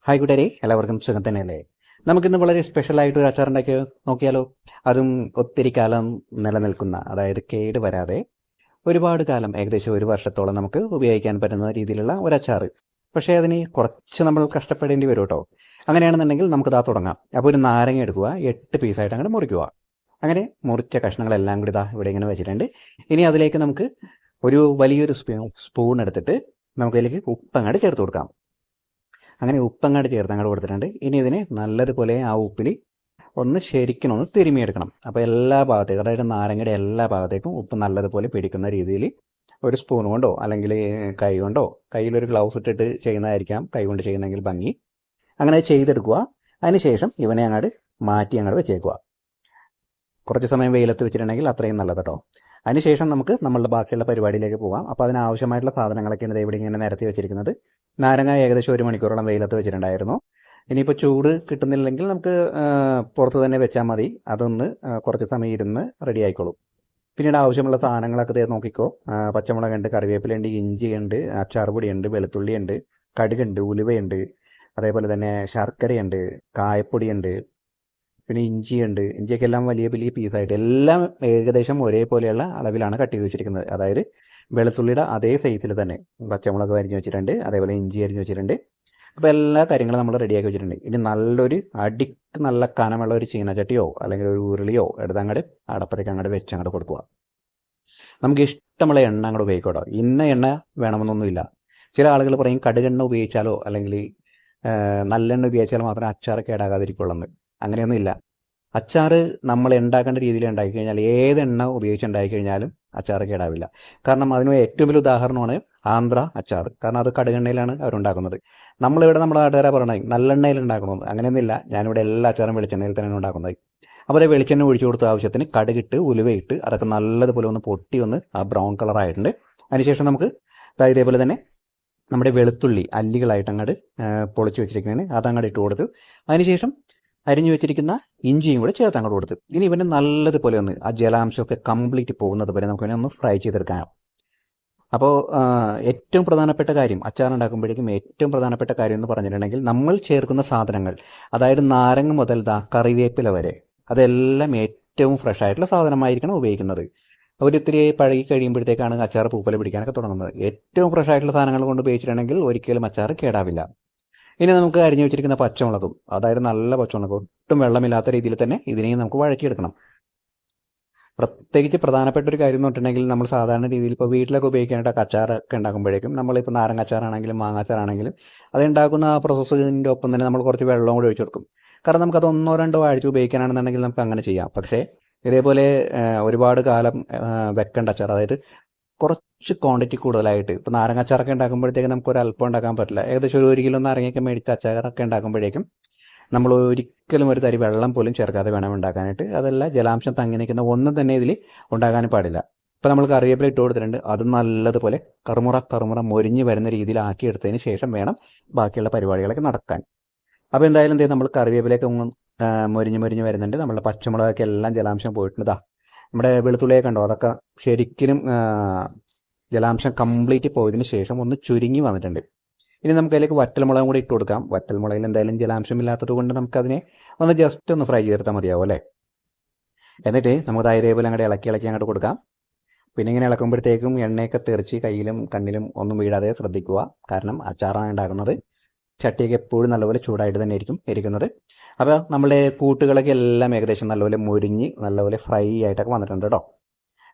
Hi കൂട്ടുകാരെ, എല്ലാവർക്കും സുഖം തന്നെയല്ലേ? നമുക്കിന്ന് വളരെ സ്പെഷ്യലായിട്ട് ഒരു അച്ചാർ ഉണ്ടാക്കി നോക്കിയാലോ? അതും ഒത്തിരി കാലം നിലനിൽക്കുന്ന, അതായത് കേട് വരാതെ ഒരുപാട് കാലം, ഏകദേശം 1 വർഷത്തോളം നമുക്ക് ഉപയോഗിക്കാൻ പറ്റുന്ന രീതിയിലുള്ള ഒരു അച്ചാർ. പക്ഷേ അതിന് കുറച്ച് നമ്മൾ കഷ്ടപ്പെടേണ്ടി വരും കേട്ടോ. അങ്ങനെയാണെന്നുണ്ടെങ്കിൽ നമുക്കിതാ തുടങ്ങാം. അപ്പോൾ ഒരു നാരങ്ങ എടുക്കുക, 8 പീസായിട്ട് അങ്ങനെ മുറിക്കുക. അങ്ങനെ മുറിച്ച കഷ്ണങ്ങളെല്ലാം കൂടി ഇതാ ഇവിടെ ഇങ്ങനെ വെച്ചിട്ടുണ്ട്. ഇനി അതിലേക്ക് നമുക്ക് ഒരു വലിയൊരു സ്പൂൺ എടുത്തിട്ട് നമുക്കതിലേക്ക് ഉപ്പങ്ങാട് ചേർത്ത് കൊടുക്കാം. അങ്ങനെ ഉപ്പങ്ങാട് ചേർത്ത് അങ്ങോട്ട് കൊടുത്തിട്ടുണ്ട്. ഇനി ഇതിനെ നല്ലതുപോലെ ആ ഉപ്പിൽ ശരിക്കും ഒന്ന് തിരുമിയെടുക്കണം. അപ്പോൾ എല്ലാ ഭാഗത്തേക്കും, അതായത് നാരങ്ങയുടെ എല്ലാ ഭാഗത്തേക്കും ഉപ്പ് നല്ലതുപോലെ പിടിക്കുന്ന രീതിയിൽ ഒരു സ്പൂൺ കൊണ്ടോ അല്ലെങ്കിൽ കൈ കൊണ്ടോ, കയ്യിലൊരു ഗ്ലൗസ് ഇട്ടിട്ട് ചെയ്യുന്നതായിരിക്കാം കൈ കൊണ്ട് ചെയ്യുന്നെങ്കിൽ ഭംഗി. അങ്ങനെ ചെയ്തെടുക്കുക. അതിനുശേഷം ഇവനെ അങ്ങോട്ട് മാറ്റി അങ്ങോട്ട് വെച്ചേക്കുക. കുറച്ച് സമയം വെയിലത്ത് വെച്ചിട്ടുണ്ടെങ്കിൽ അത്രയും നല്ലത് കേട്ടോ. അതിനുശേഷം നമുക്ക് നമ്മളുടെ ബാക്കിയുള്ള പരിപാടിയിലേക്ക് പോകാം. അപ്പോൾ അതിനാവശ്യമായിട്ടുള്ള സാധനങ്ങളൊക്കെയാണ് ഇവിടെ ഇങ്ങനെ നിരത്തി വെച്ചിരിക്കുന്നത്. നാരങ്ങ ഏകദേശം 1 മണിക്കൂറോളം വെയിലത്ത് വെച്ചിട്ടുണ്ടായിരുന്നു. ഇനിയിപ്പോൾ ചൂട് കിട്ടുന്നില്ലെങ്കിൽ നമുക്ക് പുറത്ത് തന്നെ വെച്ചാൽ മതി. അതൊന്ന് കുറച്ച് സമയം ഇരുന്ന് റെഡി ആയിക്കോളും. പിന്നീട് ആവശ്യമുള്ള സാധനങ്ങളൊക്കെ നോക്കിക്കോ. പച്ചമുളകുണ്ട്, കറിവേപ്പിലുണ്ട്, ഇഞ്ചിയുണ്ട്, അച്ചാർ പൊടിയുണ്ട്, വെളുത്തുള്ളിയുണ്ട്, കടുകുണ്ട്, ഉലുവയുണ്ട്, അതേപോലെ തന്നെ ശർക്കരയുണ്ട്, കായപ്പൊടിയുണ്ട്, പിന്നെ ഇഞ്ചിയുണ്ട്. ഇഞ്ചിയൊക്കെ എല്ലാം വലിയ വലിയ പീസായിട്ട് എല്ലാം ഏകദേശം ഒരേപോലെയുള്ള അളവിലാണ് കട്ട് ചെയ്ത് വെച്ചിരിക്കുന്നത്. അതായത് വെളുത്തുള്ളിയുടെ അതേ സൈസിൽ തന്നെ പച്ചമുളക് അരിഞ്ഞ് വെച്ചിട്ടുണ്ട്, അതേപോലെ ഇഞ്ചി അരിഞ്ഞ് വെച്ചിട്ടുണ്ട്. അപ്പോൾ എല്ലാ കാര്യങ്ങളും നമ്മൾ റെഡിയാക്കി വെച്ചിട്ടുണ്ട്. ഇനി നല്ലൊരു അടിക്ക് നല്ല കനമുള്ള ഒരു ചീനച്ചട്ടിയോ അല്ലെങ്കിൽ ഒരു ഉരുളിയോ എടുത്ത് അങ്ങോട്ട് അടപ്പത്തേക്ക് അങ്ങോട്ട് വെച്ച് അങ്ങോട്ട് കൊടുക്കുക. നമുക്ക് ഇഷ്ടമുള്ള എണ്ണ അങ്ങോട്ട് ഉപയോഗിക്കട്ടോ. ഇന്ന എണ്ണ വേണമെന്നൊന്നുമില്ല. ചില ആളുകൾ പറയും കടുകെണ്ണ ഉപയോഗിച്ചാലോ അല്ലെങ്കിൽ നല്ലെണ്ണ ഉപയോഗിച്ചാലോ മാത്രമേ അച്ചാർ കേടാകാതിരിക്കുള്ളൂ. അങ്ങനെയൊന്നുമില്ല. അച്ചാർ നമ്മൾ ഉണ്ടാക്കേണ്ട രീതിയിൽ ഉണ്ടാക്കി കഴിഞ്ഞാൽ ഏത് എണ്ണ ഉപയോഗിച്ചുണ്ടാക്കി കഴിഞ്ഞാലും അച്ചാർ കേടാവില്ല. കാരണം അതിന് ഏറ്റവും വലിയ ഉദാഹരണമാണ് ആന്ധ്ര അച്ചാർ. കാരണം അത് കടുകെണ്ണയിലാണ് അവരുണ്ടാക്കുന്നത്. നമ്മളിവിടെ നമ്മുടെ നാട്ടുകാരെ പറയണത് നല്ലെണ്ണയിൽ ഉണ്ടാക്കുന്നത്. അങ്ങനെയൊന്നുമില്ല. ഞാനിവിടെ എല്ലാ അച്ചാറും വെളിച്ചെണ്ണയിൽ തന്നെയാണ് ഉണ്ടാക്കുന്നത്. അപ്പോൾ അതേ വെളിച്ചെണ്ണ ഒഴിച്ചു കൊടുത്ത ആവശ്യത്തിന് കടുകിട്ട് ഉലുവയിട്ട് അതൊക്കെ നല്ലതുപോലെ ഒന്ന് പൊട്ടി ഒന്ന് ആ ബ്രൗൺ കളറായിട്ടുണ്ട്. അതിനുശേഷം നമുക്ക് ഇതേപോലെ തന്നെ നമ്മുടെ വെളുത്തുള്ളി അല്ലികളായിട്ട് അങ്ങോട്ട് പൊളിച്ച് വെച്ചിരിക്കുന്നതിന് അതങ്ങോട്ട് ഇട്ട് കൊടുത്തു. അതിനുശേഷം അരിഞ്ഞു വെച്ചിരിക്കുന്ന ഇഞ്ചിയും കൂടെ ചേർത്ത് അങ്ങോട്ട് കൊടുത്ത് ഇനി ഇവനെ നല്ലതുപോലെ ഒന്ന് ആ ജലാംശമൊക്കെ കംപ്ലീറ്റ് പോകുന്നത് വരെ നമുക്ക് ഒന്ന് ഫ്രൈ ചെയ്തെടുക്കാം. അപ്പോൾ ഏറ്റവും പ്രധാനപ്പെട്ട കാര്യം അച്ചാർ ഉണ്ടാക്കുമ്പോഴേക്കും ഏറ്റവും പ്രധാനപ്പെട്ട കാര്യം എന്ന് പറഞ്ഞിട്ടുണ്ടെങ്കിൽ നമ്മൾ ചേർക്കുന്ന സാധനങ്ങൾ, അതായത് നാരങ്ങ മുതൽ കറിവേപ്പില വരെ അതെല്ലാം ഏറ്റവും ഫ്രഷ് ആയിട്ടുള്ള സാധനമായിരിക്കണം ഉപയോഗിക്കുന്നത്. ഒരിത്തിരി പഴകി കഴിയുമ്പോഴത്തേക്കാണ് അച്ചാർ പൂപ്പല പിടിക്കാനൊക്കെ തുടങ്ങുന്നത്. ഏറ്റവും ഫ്രഷ് ആയിട്ടുള്ള സാധനങ്ങൾ കൊണ്ട് ഉപയോഗിച്ചിട്ടുണ്ടെങ്കിൽ ഒരിക്കലും അച്ചാർ കേടാവില്ല. ഇനി നമുക്ക് അരിഞ്ഞു വെച്ചിരിക്കുന്ന പച്ചമുളകും, അതായത് നല്ല പച്ചമുളക്, ഒട്ടും വെള്ളമില്ലാത്ത രീതിയിൽ തന്നെ ഇതിനെയും നമുക്ക് വഴറ്റിയെടുക്കണം. പ്രത്യേകിച്ച് പ്രധാനപ്പെട്ട ഒരു കാര്യം എന്ന് പറഞ്ഞിട്ടുണ്ടെങ്കിൽ നമ്മൾ സാധാരണ രീതിയിൽ ഇപ്പോൾ വീട്ടിലൊക്കെ ഉപയോഗിക്കാനായിട്ട് അച്ചാറൊക്കെ ഉണ്ടാക്കുമ്പോഴേക്കും നമ്മളിപ്പോൾ നാരങ്ങ അച്ചാറാണെങ്കിലും മാങ്ങ അച്ചാറാണെങ്കിലും അത് ഉണ്ടാക്കുന്ന ആ പ്രോസസ്സിൻ്റെ ഒപ്പം തന്നെ നമ്മൾ കുറച്ച് വെള്ളം കൂടി ഒഴിച്ചു കൊടുക്കും. കാരണം നമുക്കത് 1-2 ആഴ്ച ഉപയോഗിക്കാനാണെന്നുണ്ടെങ്കിൽ നമുക്ക് അങ്ങനെ ചെയ്യാം. പക്ഷേ ഇതേപോലെ ഒരുപാട് കാലം വെക്കേണ്ട അച്ചാർ, അതായത് കുറച്ച് ക്വാണ്ടിറ്റി കൂടുതലായിട്ട്, ഇപ്പോൾ നാരങ്ങ അച്ചാറൊക്കെ ഉണ്ടാക്കുമ്പോഴത്തേക്കും നമുക്ക് ഒരു അല്പം ഉണ്ടാക്കാൻ പറ്റില്ല. ഏകദേശം 1 കിലോ നാരങ്ങയൊക്കെ മേടിച്ച് അച്ചാറൊക്കെ ഉണ്ടാക്കുമ്പോഴേക്കും നമ്മൾ ഒരിക്കലും ഒരു തരി വെള്ളം പോലും ചേർക്കാതെ വേണം ഉണ്ടാക്കാനായിട്ട്. അതല്ല, ജലാംശം തങ്ങി നിൽക്കുന്ന ഒന്നും തന്നെ ഇതിൽ ഉണ്ടാകാനും പാടില്ല. ഇപ്പോൾ നമ്മൾ കറിവേപ്പില ഇട്ട് കൊടുത്തിട്ടുണ്ട്. അത് നല്ലതുപോലെ കറുമുറ മൊരിഞ്ഞ് വരുന്ന രീതിയിലാക്കി എടുത്തതിന് ശേഷം വേണം ബാക്കിയുള്ള പരിപാടികളൊക്കെ നടക്കാൻ. അപ്പോൾ എന്തായാലും നമ്മൾ കറിവേപ്പിലയൊക്കെ മൊരിഞ്ഞ് വരുന്നുണ്ട്. നമ്മളുടെ പച്ചമുളകൊക്കെ എല്ലാം ജലാംശം പോയിട്ടുണ്ട്. നമ്മുടെ വെളുത്തുള്ളിയൊക്കെ കണ്ടോ, അതൊക്കെ ശരിക്കും ജലാംശം കംപ്ലീറ്റ് പോയതിന് ശേഷം ഒന്ന് ചുരുങ്ങി വന്നിട്ടുണ്ട്. ഇനി നമുക്ക് അതിലേക്ക് വറ്റൽമുളകും കൂടി ഇട്ട് കൊടുക്കാം. വറ്റൽമുളകിൽ എന്തായാലും ജലാംശമില്ലാത്തത് കൊണ്ട് നമുക്കതിനെ ഒന്ന് ജസ്റ്റ് ഒന്ന് ഫ്രൈ ചെയ്തെടുത്താൽ മതിയാവും അല്ലേ. എന്നിട്ട് നമുക്ക് ഇതേപോലെ അങ്ങോട്ട് ഇളക്കി അങ്ങോട്ട് കൊടുക്കാം. പിന്നെ ഇങ്ങനെ ഇളക്കുമ്പോഴത്തേക്കും എണ്ണയൊക്കെ തെറിച്ച് കയ്യിലും കണ്ണിലും ഒന്നും വീഴാതെ ശ്രദ്ധിക്കുക. കാരണം അച്ചാറാണ് ഉണ്ടാക്കുന്നത്. ചട്ടിയൊക്കെ എപ്പോഴും നല്ലപോലെ ചൂടായിട്ട് തന്നെ ആയിരിക്കും ഇരിക്കുന്നത്. അപ്പോൾ നമ്മുടെ കൂട്ടുകളൊക്കെ എല്ലാം ഏകദേശം നല്ലപോലെ മൊരിഞ്ഞ് നല്ലപോലെ ഫ്രൈ ആയിട്ടൊക്കെ വന്നിട്ടുണ്ട് കേട്ടോ.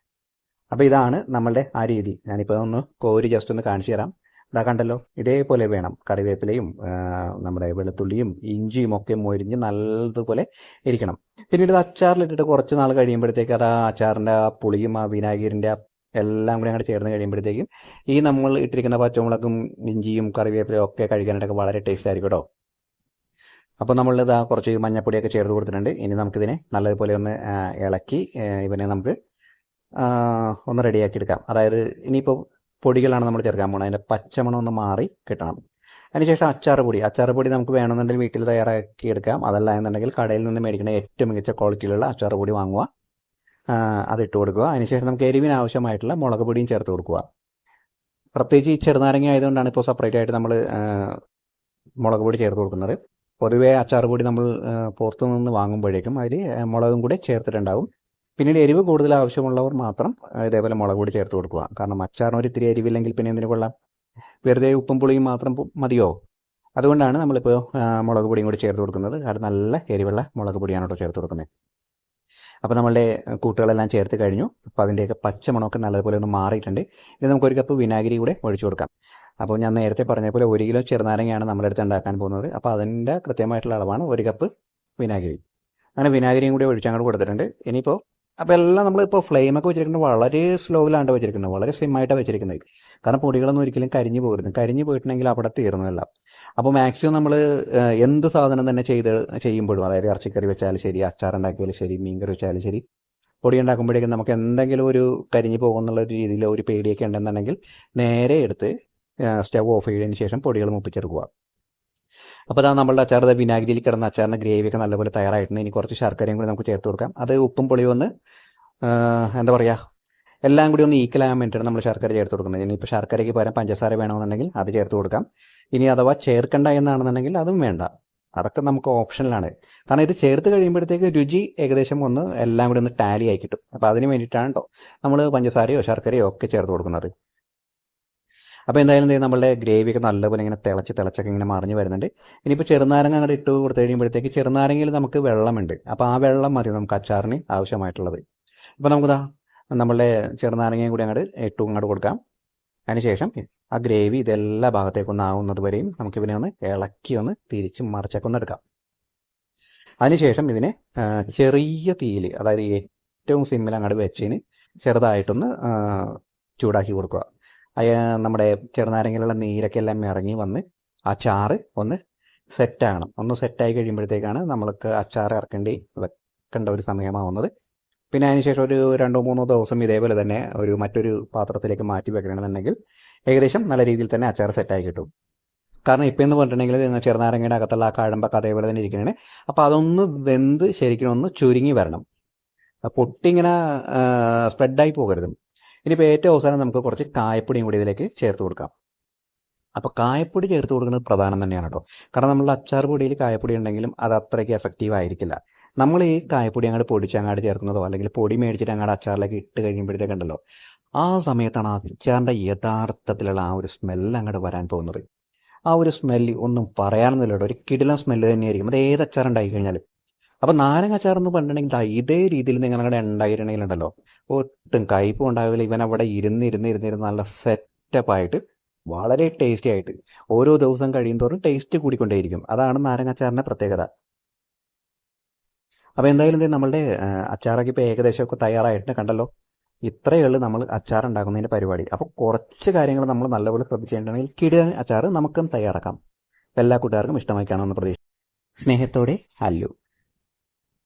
അപ്പോൾ ഇതാണ് നമ്മളുടെ ആ രീതി. ഞാനിപ്പോൾ ഒന്ന് കോരി ജസ്റ്റ് ഒന്ന് കാണിച്ചു തരാം. ഇതാ കണ്ടല്ലോ, ഇതേപോലെ വേണം. കറിവേപ്പിലയും നമ്മുടെ വെളുത്തുള്ളിയും ഇഞ്ചിയും ഒക്കെ മൊരിഞ്ഞ് നല്ലതുപോലെ ഇരിക്കണം. പിന്നീട് ഇത് അച്ചാറിലിട്ടിട്ട് കുറച്ച് നാൾ കഴിയുമ്പോഴത്തേക്ക് അത് ആ അച്ചാറിൻ്റെ ആ പുളിയും ആ വിനാഗിരിൻ്റെ എല്ലാം കൂടി അങ്ങോട്ട് ചേർന്ന് കഴിയുമ്പോഴത്തേക്കും ഈ നമ്മൾ ഇട്ടിരിക്കുന്ന പച്ചമുളകും ഇഞ്ചിയും കറിവേപ്പിലയും ഒക്കെ കഴിക്കാനായിട്ടൊക്കെ വളരെ ടേസ്റ്റ് ആയിരിക്കും കേട്ടോ. അപ്പോൾ നമ്മളിത് കുറച്ച് മഞ്ഞപ്പൊടിയൊക്കെ ചേർത്ത് കൊടുത്തിട്ടുണ്ട്. ഇനി നമുക്കിതിനെ നല്ലതുപോലെ ഒന്ന് ഇളക്കി ഇവനെ നമുക്ക് ഒന്ന് റെഡിയാക്കി എടുക്കാം. അതായത് ഇനിയിപ്പോൾ പൊടികളാണ് നമ്മൾ ചേർക്കാൻ പോകുന്നത്. അതിൻ്റെ പച്ചമണം ഒന്ന് മാറി കിട്ടണം. അതിനുശേഷം അച്ചാർ പൊടി നമുക്ക് വേണമെന്നുണ്ടെങ്കിൽ വീട്ടിൽ തയ്യാറാക്കി എടുക്കാം. അതല്ല എന്നുണ്ടെങ്കിൽ കടയിൽ നിന്ന് മേടിക്കുന്ന ഏറ്റവും മികച്ച ക്വാളിറ്റിയിലുള്ള അച്ചാർ പൊടി വാങ്ങുക, അതിട്ട് കൊടുക്കുക. അതിനുശേഷം നമുക്ക് എരിവിന് ആവശ്യമായിട്ടുള്ള മുളക് പൊടിയും ചേർത്ത് കൊടുക്കുക. പ്രത്യേകിച്ച് ഈ ചെറുനാരങ്ങ ആയതുകൊണ്ടാണ് ഇപ്പോൾ സെപ്പറേറ്റ് ആയിട്ട് നമ്മൾ മുളക് പൊടി ചേർത്ത് കൊടുക്കുന്നത്. പൊതുവേ അച്ചാർ പൊടി നമ്മൾ പുറത്തു നിന്ന് വാങ്ങുമ്പോഴേക്കും അതിൽ മുളകും കൂടെ ചേർത്തിട്ടുണ്ടാവും. പിന്നീട് എരിവ് കൂടുതൽ ആവശ്യമുള്ളവർ മാത്രം ഇതേപോലെ മുളക് പൊടി ചേർത്ത് കൊടുക്കുക. കാരണം അച്ചാറിന് ഒരു ഇത്തിരി എരിവില്ലെങ്കിൽ പിന്നെ എന്തിനു കൊള്ളാം, വെറുതെ ഉപ്പും പുളിയും മാത്രം മതിയോ? അതുകൊണ്ടാണ് നമ്മളിപ്പോൾ മുളക് പൊടിയും കൂടി ചേർത്ത് കൊടുക്കുന്നത്. അത് നല്ല എരിവുള്ള മുളക് പൊടിയാണ് കേട്ടോ ചേർത്ത് കൊടുക്കുന്നത്. അപ്പോൾ നമ്മളുടെ കൂട്ടുകളെല്ലാം ചേർത്ത് കഴിഞ്ഞു. അപ്പോൾ അതിൻ്റെയൊക്കെ പച്ചമണമൊക്കെ നല്ലതുപോലെ ഒന്ന് മാറിയിട്ടുണ്ട്. ഇനി നമുക്കൊരു കപ്പ് വിനാഗിരി കൂടെ ഒഴിച്ചു കൊടുക്കാം. അപ്പോൾ ഞാൻ നേരത്തെ പറഞ്ഞ പോലെ 1 കിലോ ചെറുനാരങ്ങയാണ് നമ്മുടെ അടുത്ത് ഉണ്ടാക്കാൻ പോകുന്നത്. അപ്പോൾ അതിൻ്റെ കൃത്യമായിട്ടുള്ള അളവാണ് 1 കപ്പ് വിനാഗിരി. അങ്ങനെ വിനാഗിരിയും കൂടി ഒഴിച്ചങ്ങോട്ട് കൊടുത്തിട്ടുണ്ട്. ഇനിയിപ്പോൾ അപ്പോൾ എല്ലാം നമ്മളിപ്പോൾ ഫ്ലെയിമൊക്കെ വെച്ചിരിക്കുന്നത് വളരെ സ്ലോവിലാണ് വെച്ചിരിക്കുന്നത്, വളരെ സിമ്മായിട്ടാണ് വെച്ചിരിക്കുന്നത്. കാരണം പൊടികളൊന്നും ഒരിക്കലും കരിഞ്ഞു പോകരുത്. കരിഞ്ഞു പോയിട്ടുണ്ടെങ്കിൽ അവിടെ തീർന്നല്ല. അപ്പോൾ മാക്സിമം നമ്മൾ എന്ത് സാധനം തന്നെ ചെയ്യുമ്പോഴും, അതായത് ഇറച്ചിക്കറി വെച്ചാലും ശരി, അച്ചാർ ഉണ്ടാക്കിയാലും ശരി, മീൻകറി വെച്ചാലും ശരി, പൊടി ഉണ്ടാക്കുമ്പോഴേക്കും നമുക്ക് എന്തെങ്കിലും ഒരു കരിഞ്ഞു പോകുന്നുള്ള ഒരു രീതിയിൽ ഒരു പേടിയൊക്കെ ഉണ്ടെന്നുണ്ടെങ്കിൽ നേരെ എടുത്ത് സ്റ്റവ് ഓഫ് ചെയ്തതിന് ശേഷം പൊടികൾ മുപ്പിച്ചെടുക്കുക. അപ്പോൾ അതാ നമ്മളുടെ അച്ചാർ വിനാഗിരിയിൽ കിടന്ന അച്ചാറിൻ്റെ ഗ്രേവിയൊക്കെ നല്ലപോലെ തയ്യാറായിട്ടുണ്ട്. ഇനി കുറച്ച് ശർക്കരയും കൂടി നമുക്ക് ചേർത്ത് കൊടുക്കാം. അത് ഉപ്പും പുളിയും ഒന്ന് എന്താ പറയുക, എല്ലാം കൂടി ഒന്ന് ഈക്വലാകാൻ വേണ്ടിയിട്ടാണ് നമ്മൾ ശർക്കര ചേർത്ത് കൊടുക്കുന്നത്. ഇനിയിപ്പോൾ ശർക്കരയ്ക്ക് പകരം പഞ്ചസാര വേണമെന്നുണ്ടെങ്കിൽ അത് ചേർത്ത് കൊടുക്കാം. ഇനി അഥവാ ചേർക്കണ്ട എന്നാണെന്നുണ്ടെങ്കിൽ അതും വേണ്ട. അതൊക്കെ നമുക്ക് ഓപ്ഷനിലാണ്. കാരണം ഇത് ചേർത്ത് കഴിയുമ്പോഴത്തേക്ക് രുചി ഏകദേശം ഒന്ന് എല്ലാം കൂടി ഒന്ന് ടാലി ആയി കിട്ടും. അപ്പോൾ അതിന് വേണ്ടിയിട്ടാണ് കേട്ടോ നമ്മൾ പഞ്ചസാരയോ ശർക്കരയോ ഒക്കെ ചേർത്ത് കൊടുക്കുന്നത്. അപ്പോൾ എന്തായാലും നമ്മളുടെ ഗ്രേവിയൊക്കെ നല്ലപോലെ ഇങ്ങനെ തിളച്ചൊക്കെ ഇങ്ങനെ മറിഞ്ഞ് വരുന്നുണ്ട്. ഇനിയിപ്പോൾ ചെറുനാരങ്ങ അങ്ങോട്ട് ഇട്ട് കൊടുത്തു കഴിയുമ്പോഴത്തേക്ക് ചെറുനാരങ്ങയിൽ നമുക്ക് വെള്ളമുണ്ട്. അപ്പോൾ ആ വെള്ളം മതി നമുക്ക് അച്ചാറിന് ആവശ്യമായിട്ടുള്ളത്. അപ്പോൾ നമുക്കിതാ നമ്മളുടെ ചെറുനാരങ്ങയും കൂടി അങ്ങോട്ട് കൊടുക്കാം. അതിനുശേഷം ആ ഗ്രേവി ഇതെല്ലാ ഭാഗത്തേക്കൊന്ന് ആവുന്നത് വരെയും നമുക്കിതിനെ ഒന്ന് ഇളക്കി ഒന്ന് തിരിച്ച് മറിച്ചൊക്കെ ഒന്ന് എടുക്കാം. അതിനുശേഷം ഇതിനെ ചെറിയ തീയിൽ, അതായത് ഏറ്റവും സിമ്മിൽ അങ്ങോട്ട് വെച്ചതിന് ചെറുതായിട്ടൊന്ന് ചൂടാക്കി കൊടുക്കുക. നമ്മുടെ ചെറുനാരങ്ങയിലുള്ള നീരൊക്കെ എല്ലാം ഇറങ്ങി വന്ന് ആ ചാറ് ഒന്ന് സെറ്റാകണം. ഒന്ന് സെറ്റായി കഴിയുമ്പോഴത്തേക്കാണ് നമ്മൾക്ക് അച്ചാർ വെക്കേണ്ട ഒരു സമയമാവുന്നത്. പിന്നെ അതിനുശേഷം ഒരു 2-3 ദിവസം ഇതേപോലെ തന്നെ മറ്റൊരു പാത്രത്തിലേക്ക് മാറ്റി വെക്കണമെന്നുണ്ടെങ്കിൽ ഏകദേശം നല്ല രീതിയിൽ തന്നെ അച്ചാർ സെറ്റായി കിട്ടും. കാരണം ഇപ്പം എന്ന് പറഞ്ഞിട്ടുണ്ടെങ്കിൽ ചെറുനാരങ്ങയുടെ അകത്തുള്ള ആ കഴമ്പൊക്കെ അതേപോലെ തന്നെ ഇരിക്കണേ. അപ്പോൾ അതൊന്ന് വെന്ത് ശരിക്കും ഒന്ന് ചുരുങ്ങി വരണം. പൊട്ടി ഇങ്ങനെ സ്പ്രെഡായി പോകരുത്. ഇനിയിപ്പോൾ ഏറ്റവും അവസാനം നമുക്ക് കുറച്ച് കായപ്പൊടിയും കൂടി ഇതിലേക്ക് ചേർത്ത് കൊടുക്കാം. അപ്പോൾ കായപ്പൊടി ചേർത്ത് കൊടുക്കുന്നത് പ്രധാനം തന്നെയാണ് കേട്ടോ. കാരണം നമ്മളുടെ അച്ചാർ പൊടിയിൽ കായപ്പൊടി ഉണ്ടെങ്കിലും അത് അത്രയ്ക്ക് എഫക്റ്റീവ് ആയിരിക്കില്ല. നമ്മൾ ഈ കായപ്പൊടി അങ്ങോട്ട് പൊടിച്ച് അങ്ങോട്ട് ചേർക്കുന്നതോ അല്ലെങ്കിൽ പൊടി മേടിച്ചിട്ട് അങ്ങോട്ട് അച്ചാറിലേക്ക് ഇട്ട് കഴിയുമ്പോഴത്തേക്കുണ്ടല്ലോ, ആ സമയത്താണ് അച്ചാറിൻ്റെ യഥാർത്ഥത്തിലുള്ള ആ ഒരു സ്മെല്ല് അങ്ങോട്ട് വരാൻ പോകുന്നത്. ആ ഒരു സ്മെല്ല് ഒന്നും പറയാനൊന്നുമില്ല കേട്ടോ, ഒരു കിടിലൻ സ്മെല്ല് തന്നെയായിരിക്കും. അത് ഏത് അച്ചാർ ഉണ്ടായി കഴിഞ്ഞാലും. അപ്പോൾ നാരങ്ങ അച്ചാർ എന്ന് പറഞ്ഞിട്ടുണ്ടെങ്കിൽ ഇതേ രീതിയിൽ നിങ്ങളുടെ ഉണ്ടായിട്ടുണ്ടെങ്കിലുണ്ടല്ലോ, ഒട്ടും കയ്പും ഉണ്ടാവില്ല. ഇവൻ അവിടെ ഇരുന്ന് നല്ല സെറ്റപ്പായിട്ട് വളരെ ടേസ്റ്റി ആയിട്ട് ഓരോ ദിവസം കഴിയുന്തോറും ടേസ്റ്റ് കൂടിക്കൊണ്ടേയിരിക്കും. അതാണ് നാരങ്ങ അച്ചാറിൻ്റെ പ്രത്യേകത. അപ്പോൾ എന്തായാലും നമ്മളുടെ അച്ചാറൊക്കെ ഇപ്പോൾ ഏകദേശമൊക്കെ തയ്യാറായിട്ട് കണ്ടല്ലോ. ഇത്രയേ ഉള്ളൂ നമ്മൾ അച്ചാർ ഉണ്ടാക്കുന്നതിൻ്റെ പരിപാടി. അപ്പോൾ കുറച്ച് കാര്യങ്ങൾ നമ്മൾ നല്ലപോലെ ശ്രദ്ധിച്ചിട്ടുണ്ടെങ്കിൽ കിടിലൻ അച്ചാർ നമുക്കും തയ്യാറാക്കാം. എല്ലാ കൂട്ടുകാർക്കും ഇഷ്ടമായി കാണുമെന്ന് പ്രതീക്ഷിക്കുന്നു. സ്നേഹത്തോടെ അല്ലു.